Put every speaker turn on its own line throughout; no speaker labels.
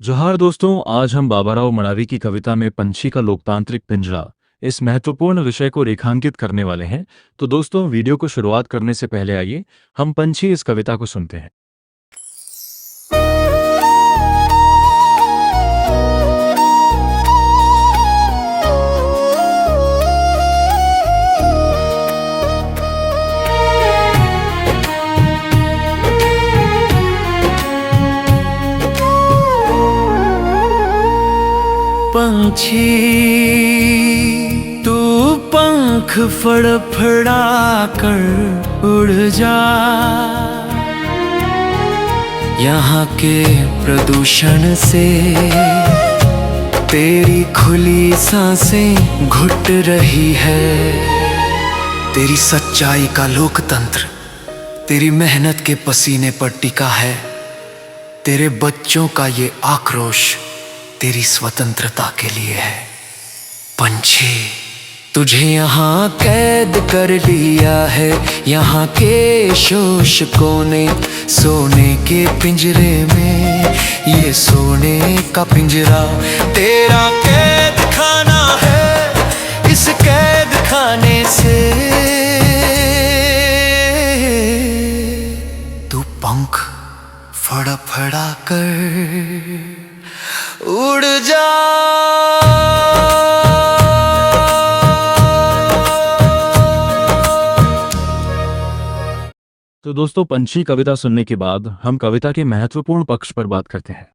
जोहार दोस्तों, आज हम बाबाराव मडावी की कविता में पंछी का लोकतांत्रिक पिंजरा इस महत्वपूर्ण विषय को रेखांकित करने वाले हैं। तो दोस्तों, वीडियो को शुरुआत करने से पहले आइए हम पंछी इस कविता को सुनते हैं।
पंछी तू पंख फड़फड़ा कर उड़ जा, यहाँ के प्रदूषण से तेरी खुली सांसें घुट रही है। तेरी सच्चाई का लोकतंत्र तेरी मेहनत के पसीने पर टिका है। तेरे बच्चों का ये आक्रोश तेरी स्वतंत्रता के लिए है। पंछी, तुझे यहाँ कैद कर लिया है, यहाँ के शोषकों ने सोने के पिंजरे में। ये सोने का पिंजरा तेरा कैद खाना है। इस कैद खाने से तू पंख फड़फड़ा कर उड़ जा।
तो दोस्तों, पंछी कविता सुनने के बाद हम कविता के महत्वपूर्ण पक्ष पर बात करते हैं।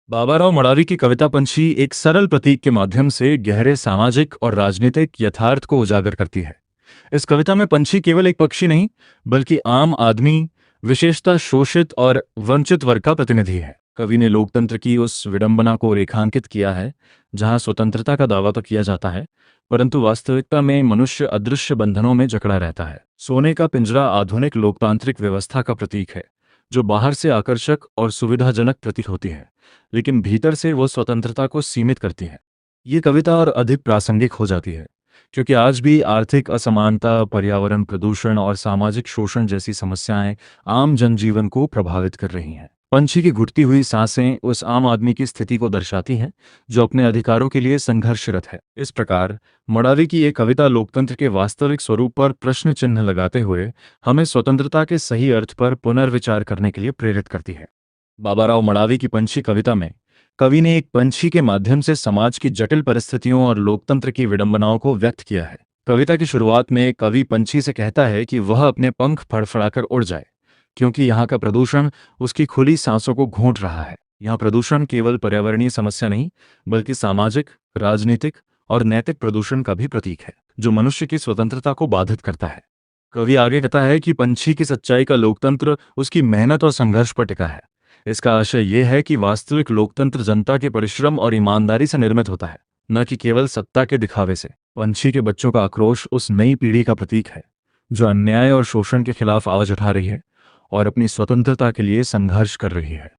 बाबाराव मडावी की कविता पंछी एक सरल प्रतीक के माध्यम से गहरे सामाजिक और राजनीतिक यथार्थ को उजागर करती है। इस कविता में पंछी केवल एक पक्षी नहीं, बल्कि आम आदमी, विशेषतः शोषित और वंचित वर्ग का प्रतिनिधि है। कवि ने लोकतंत्र की उस विडंबना को रेखांकित किया है जहां स्वतंत्रता का दावा तो किया जाता है, परंतु वास्तविकता में मनुष्य अदृश्य बंधनों में जकड़ा रहता है। सोने का पिंजरा आधुनिक लोकतांत्रिक व्यवस्था का प्रतीक है, जो बाहर से आकर्षक और सुविधाजनक प्रतीत होती है, लेकिन भीतर से वो स्वतंत्रता को सीमित करती है। ये कविता और अधिक प्रासंगिक हो जाती है क्योंकि आज भी आर्थिक असमानता, पर्यावरण प्रदूषण और सामाजिक शोषण जैसी समस्याएं आम जनजीवन को प्रभावित कर रही हैं। पंछी की घुटती हुई सांसें उस आम आदमी की स्थिति को दर्शाती हैं जो अपने अधिकारों के लिए संघर्षरत है। इस प्रकार मडावी की ये कविता लोकतंत्र के वास्तविक स्वरूप पर प्रश्न चिन्ह लगाते हुए हमें स्वतंत्रता के सही अर्थ पर पुनर्विचार करने के लिए प्रेरित करती है। बाबाराव मडावी की पंछी कविता में कवि ने एक पंछी के माध्यम से समाज की जटिल परिस्थितियों और लोकतंत्र की विडंबनाओं को व्यक्त किया है। कविता की शुरुआत में कवि पंछी से कहता है कि वह अपने पंख फड़फड़ाकर उड़ जाए, क्योंकि यहाँ का प्रदूषण उसकी खुली सांसों को घोंट रहा है। यहाँ प्रदूषण केवल पर्यावरणीय समस्या नहीं, बल्कि सामाजिक, राजनीतिक और नैतिक प्रदूषण का भी प्रतीक है, जो मनुष्य की स्वतंत्रता को बाधित करता है। कवि आगे कहता है कि पंछी की सच्चाई का लोकतंत्र उसकी मेहनत और संघर्ष पर टिका है। इसका आशय यह है कि वास्तविक लोकतंत्र जनता के परिश्रम और ईमानदारी से निर्मित होता है, न कि केवल सत्ता के दिखावे से। पंछी के बच्चों का आक्रोश उस नई पीढ़ी का प्रतीक है जो अन्याय और शोषण के खिलाफ आवाज उठा रही है और अपनी स्वतंत्रता के लिए संघर्ष कर रही है।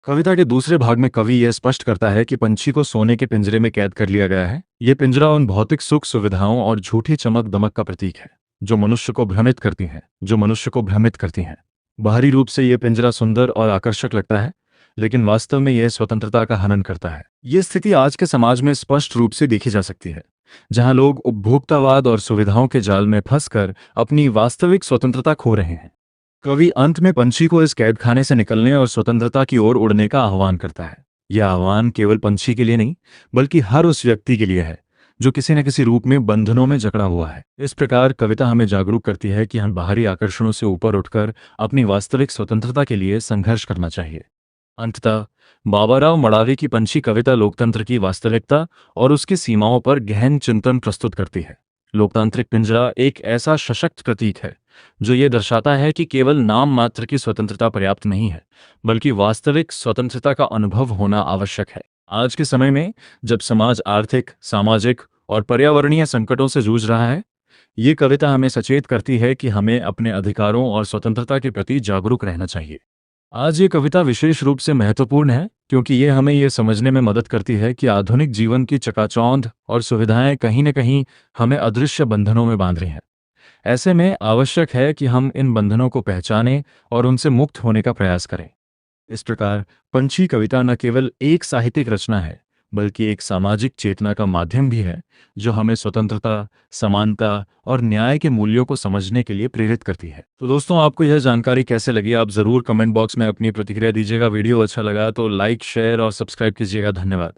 कविता के दूसरे भाग में कवि यह स्पष्ट करता है कि पंछी को सोने के पिंजरे में कैद कर लिया गया है। यह पिंजरा उन भौतिक सुख सुविधाओं और झूठी चमक दमक का प्रतीक है जो मनुष्य को भ्रमित करती हैं। बाहरी रूप से यह पिंजरा सुंदर और आकर्षक लगता है, लेकिन वास्तव में यह स्वतंत्रता का हनन करता है। यह स्थिति आज के समाज में स्पष्ट रूप से देखी जा सकती है, जहां लोग उपभोक्तावाद और सुविधाओं के जाल में फंसकर अपनी वास्तविक स्वतंत्रता खो रहे हैं। कवि अंत में पंछी को इस कैद खाने से निकलने और स्वतंत्रता की ओर उड़ने का आह्वान करता है। यह आह्वान केवल पंछी के लिए नहीं, बल्कि हर उस व्यक्ति के लिए है जो किसी न किसी रूप में बंधनों में जकड़ा हुआ है। इस प्रकार कविता हमें जागरूक करती है कि हम बाहरी आकर्षणों से ऊपर उठकर अपनी वास्तविक स्वतंत्रता के लिए संघर्ष करना चाहिए। अंततः बाबाराव मडावी की पंछी कविता लोकतंत्र की वास्तविकता और उसकी सीमाओं पर गहन चिंतन प्रस्तुत करती है। लोकतांत्रिक पिंजरा एक ऐसा सशक्त प्रतीक है जो ये दर्शाता है कि केवल नाम मात्र की स्वतंत्रता पर्याप्त नहीं है, बल्कि वास्तविक स्वतंत्रता का अनुभव होना आवश्यक है। आज के समय में जब समाज आर्थिक, सामाजिक और पर्यावरणीय संकटों से जूझ रहा है, ये कविता हमें सचेत करती है कि हमें अपने अधिकारों और स्वतंत्रता के प्रति जागरूक रहना चाहिए। आज ये कविता विशेष रूप से महत्वपूर्ण है क्योंकि ये हमें ये समझने में मदद करती है कि आधुनिक जीवन की चकाचौंध और सुविधाएं कहीं न कहीं हमें अदृश्य बंधनों में बांध रही हैं। ऐसे में आवश्यक है कि हम इन बंधनों को पहचानें और उनसे मुक्त होने का प्रयास करें। इस प्रकार पंछी कविता न केवल एक साहित्यिक रचना है, बल्कि एक सामाजिक चेतना का माध्यम भी है, जो हमें स्वतंत्रता, समानता और न्याय के मूल्यों को समझने के लिए प्रेरित करती है। तो दोस्तों, आपको यह जानकारी कैसे लगी, आप ज़रूर कमेंट बॉक्स में अपनी प्रतिक्रिया दीजिएगा। वीडियो अच्छा लगा तो लाइक, शेयर और सब्सक्राइब कीजिएगा। धन्यवाद।